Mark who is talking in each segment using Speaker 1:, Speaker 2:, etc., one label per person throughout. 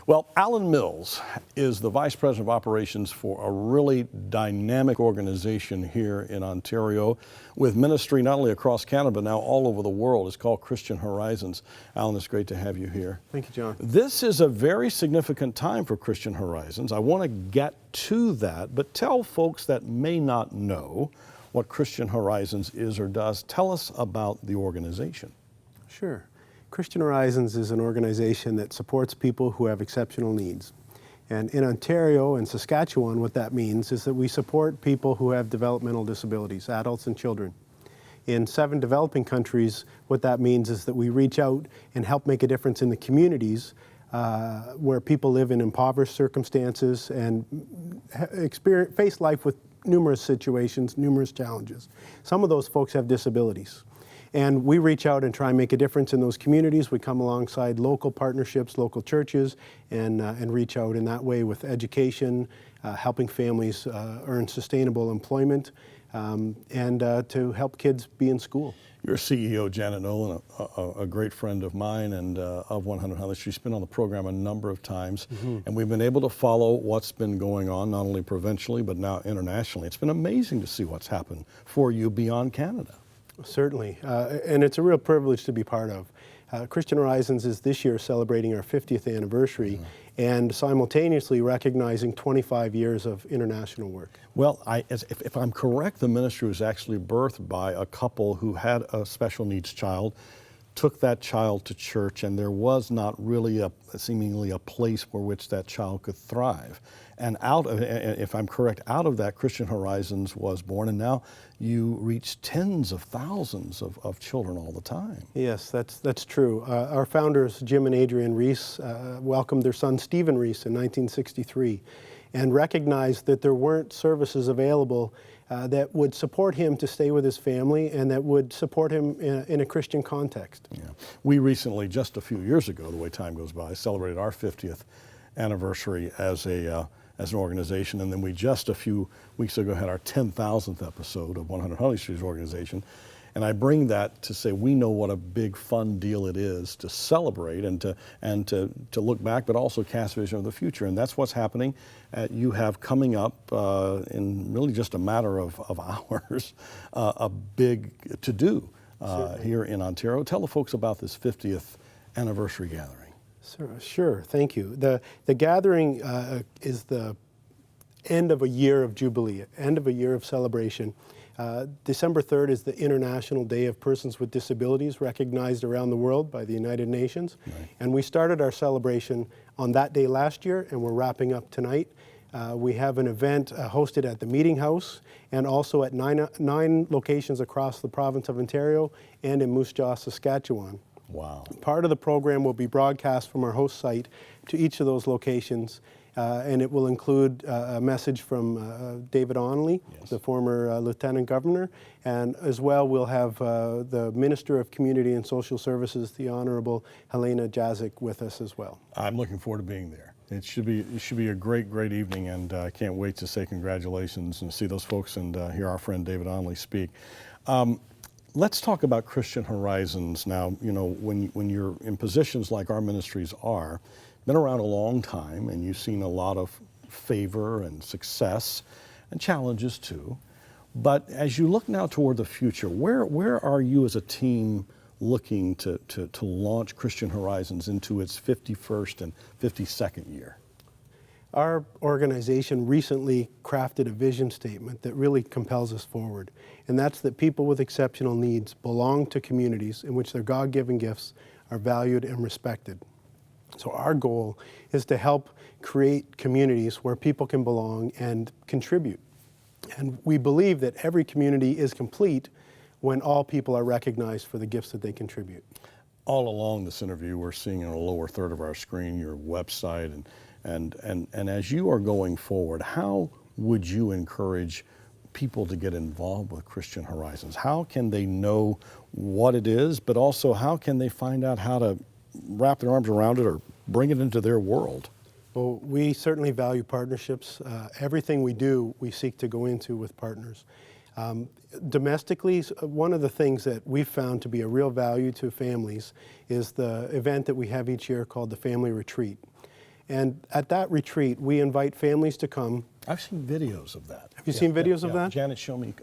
Speaker 1: Well, Allan Mills is the Vice President of Operations for a really dynamic organization here in Ontario with ministry not only across Canada, but now all over the world. It's called Christian Horizons. Allan, it's great to have you here.
Speaker 2: Thank you, John.
Speaker 1: This is a very significant time for Christian Horizons. I want to get to that, but tell folks that may not know what Christian Horizons is or does. Tell us about the organization.
Speaker 2: Sure. Christian Horizons is an organization that supports people who have exceptional needs. And in Ontario and Saskatchewan, what that means is that we support people who have developmental disabilities, adults and children. In 7 developing countries, what that means is that we reach out and help make a difference in the communities where people live in impoverished circumstances and face life with numerous situations, numerous challenges. Some of those folks have disabilities. And we reach out and try and make a difference in those communities. We come alongside local partnerships, local churches, and reach out in that way with education, helping families earn sustainable employment, and to help kids be in school.
Speaker 1: Your CEO, Janet Nolan, a great friend of mine and of 100 Highlands. She's been on the program a number of times, and we've been able to follow what's been going on, not only provincially, but now internationally. It's been amazing to see what's happened for you beyond Canada.
Speaker 2: Certainly, and it's a real privilege to be part of. Christian Horizons is this year celebrating our 50th anniversary and simultaneously recognizing 25 years of international work.
Speaker 1: Well, if I'm correct, the ministry was actually birthed by a couple who had a special needs child, took that child to church, and there was not really seemingly a place where which that child could thrive. And if I'm correct, out of that, Christian Horizons was born, and now you reach tens of thousands of children all the time.
Speaker 2: Yes, that's true. Our founders, Jim and Adrienne Reese, welcomed their son Stephen Reese in 1963 and recognized that there weren't services available that would support him to stay with his family and that would support him in a Christian context.
Speaker 1: Yeah. We recently, just a few years ago, the way time goes by, celebrated our 50th anniversary as an organization, and then we just a few weeks ago had our 10,000th episode of 100 Holly Street's organization. And I bring that to say we know what a big fun deal it is to celebrate and to look back, but also cast vision of the future. And that's what's happening. You have coming up in really just a matter of hours a big to-do here in Ontario. Tell the folks about this 50th anniversary gathering.
Speaker 2: Sure, thank you. The gathering is the end of a year of Jubilee, end of a year of celebration. December 3rd is the International Day of Persons with Disabilities, recognized around the world by the United Nations. Right. And we started our celebration on that day last year, and we're wrapping up tonight. We have an event hosted at the Meeting House and also at nine locations across the province of Ontario and in Moose Jaw, Saskatchewan.
Speaker 1: Wow.
Speaker 2: Part of the program will be broadcast from our host site to each of those locations, and it will include a message from David Onley, yes, the former Lieutenant Governor, and as well we'll have the Minister of Community and Social Services, the Honourable Helena Jazik, with us as well. I'm
Speaker 1: looking forward to being there. It should be a great evening, and I can't wait to say congratulations and see those folks and hear our friend David Onley speak. Let's talk about Christian Horizons now. You know, when you're in positions like our ministries are, been around a long time, and you've seen a lot of favor and success and challenges too. But as you look now toward the future, where are you as a team looking to launch Christian Horizons into its 51st and 52nd year?
Speaker 2: Our organization recently crafted a vision statement that really compels us forward, and that's that people with exceptional needs belong to communities in which their God-given gifts are valued and respected. So our goal is to help create communities where people can belong and contribute. And we believe that every community is complete when all people are recognized for the gifts that they contribute.
Speaker 1: All along this interview, we're seeing in the lower third of our screen your website, and as you are going forward, how would you encourage people to get involved with Christian Horizons? How can they know what it is, but also how can they find out how to wrap their arms around it or bring it into their world?
Speaker 2: Well, we certainly value partnerships. Everything we do, we seek to go into with partners. Domestically, one of the things that we've found to be a real value to families is the event that we have each year called the Family Retreat. And at that retreat, we invite families to come.
Speaker 1: I've seen videos of that.
Speaker 2: Have you seen videos of that?
Speaker 1: Janet showed me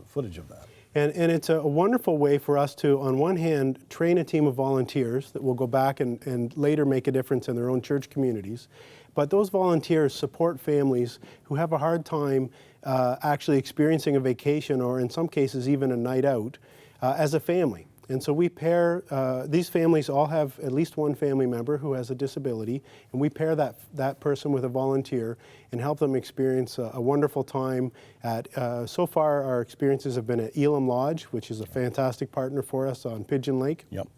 Speaker 1: footage of that.
Speaker 2: And it's a wonderful way for us to, on one hand, train a team of volunteers that will go back and later make a difference in their own church communities. But those volunteers support families who have a hard time actually experiencing a vacation, or in some cases even a night out, as a family. And so we pair, these families all have at least one family member who has a disability, and we pair that person with a volunteer and help them experience a wonderful time at, so far our experiences have been at Elam Lodge, which is a fantastic partner for us on Pigeon Lake.
Speaker 1: Yep.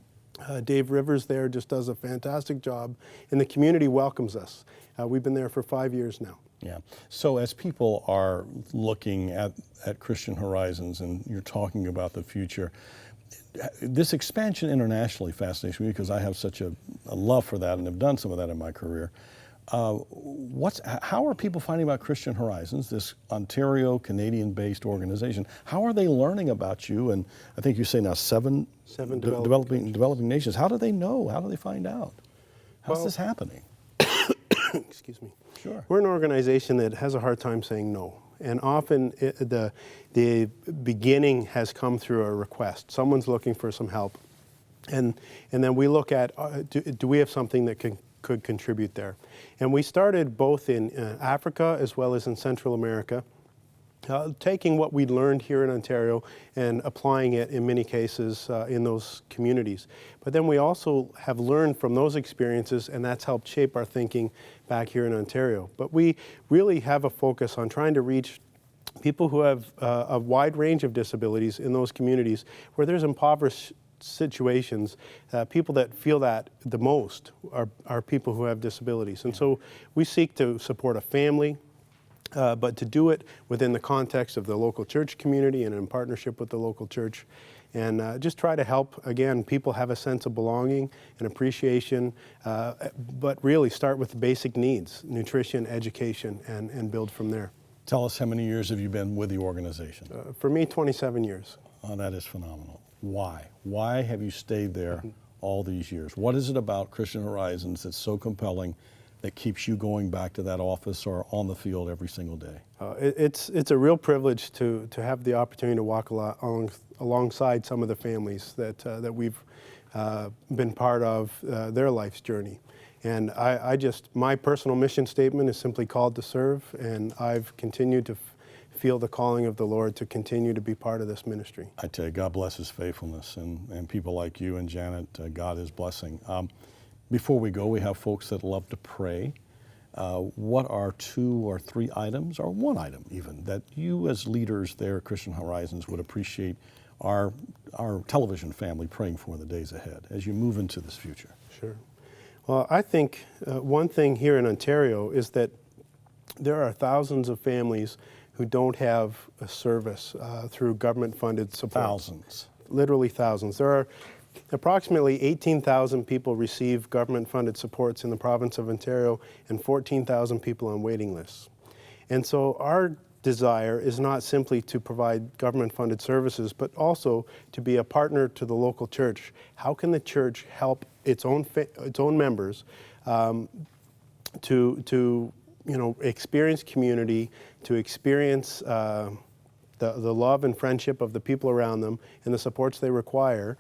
Speaker 2: Dave Rivers there just does a fantastic job, and the community welcomes us. We've been there for 5 years now.
Speaker 1: Yeah. So as people are looking at Christian Horizons and you're talking about the future, this expansion internationally fascinates me because I have such a love for that and have done some of that in my career. How are people finding about Christian Horizons, this Ontario, Canadian-based organization? How are they learning about you? And I think you say now seven developing nations. How do they know? How do they find out? How's this happening?
Speaker 2: Excuse me.
Speaker 1: Sure.
Speaker 2: We're an organization that has a hard time saying no. And often the beginning has come through a request. Someone's looking for some help. And then we look at, do we have something that could contribute there? And we started both in Africa as well as in Central America, taking what we learned here in Ontario and applying it in many cases in those communities. But then we also have learned from those experiences, and that's helped shape our thinking back here in Ontario. But we really have a focus on trying to reach people who have a wide range of disabilities in those communities where there's impoverished situations. People that feel that the most are people who have disabilities. And so we seek to support a family, but to do it within the context of the local church community and in partnership with the local church. And just try to help, again, people have a sense of belonging and appreciation, but really start with the basic needs, nutrition, education, and build from there.
Speaker 1: Tell us, how many years have you been with the organization?
Speaker 2: For me, 27 years.
Speaker 1: Oh, that is phenomenal. Why? Why have you stayed there all these years? What is it about Christian Horizons that's so compelling that keeps you going back to that office or on the field every single day?
Speaker 2: It's a real privilege to have the opportunity to walk alongside some of the families that we've been part of their life's journey. And my personal mission statement is simply called to serve, and I've continued to feel the calling of the Lord to continue to be part of this ministry.
Speaker 1: I tell you, God bless His faithfulness, and people like you and Janet, God is blessing. Before we go, we have folks that love to pray. What are 2 or 3 items, or 1 item even, that you as leaders there at Christian Horizons would appreciate our television family praying for in the days ahead as you move into this future?
Speaker 2: Sure. Well, I think one thing here in Ontario is that there are thousands of families who don't have a service through government-funded support.
Speaker 1: Thousands.
Speaker 2: Literally thousands. There are approximately 18,000 people receive government-funded supports in the province of Ontario and 14,000 people on waiting lists. And so our desire is not simply to provide government-funded services, but also to be a partner to the local church. How can the church help its own members to experience community, to experience the love and friendship of the people around them and the supports they require,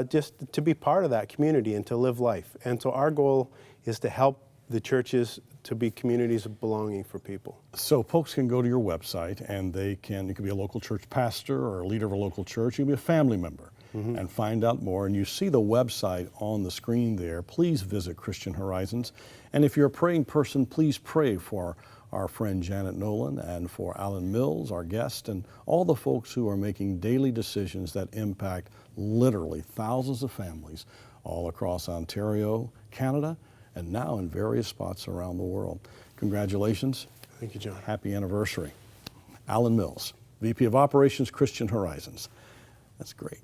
Speaker 2: just to be part of that community and to live life. And so our goal is to help the churches to be communities of belonging for people.
Speaker 1: So folks can go to your website and you can be a local church pastor or a leader of a local church, you can be a family member and find out more. And you see the website on the screen there. Please visit Christian Horizons. And if you're a praying person, please pray for our friend Janet Nolan and for Allan Mills, our guest, and all the folks who are making daily decisions that impact literally thousands of families all across Ontario, Canada, and now in various spots around the world. Congratulations.
Speaker 2: Thank you, John.
Speaker 1: Happy anniversary. Allan Mills, VP of Operations, Christian Horizons. That's great.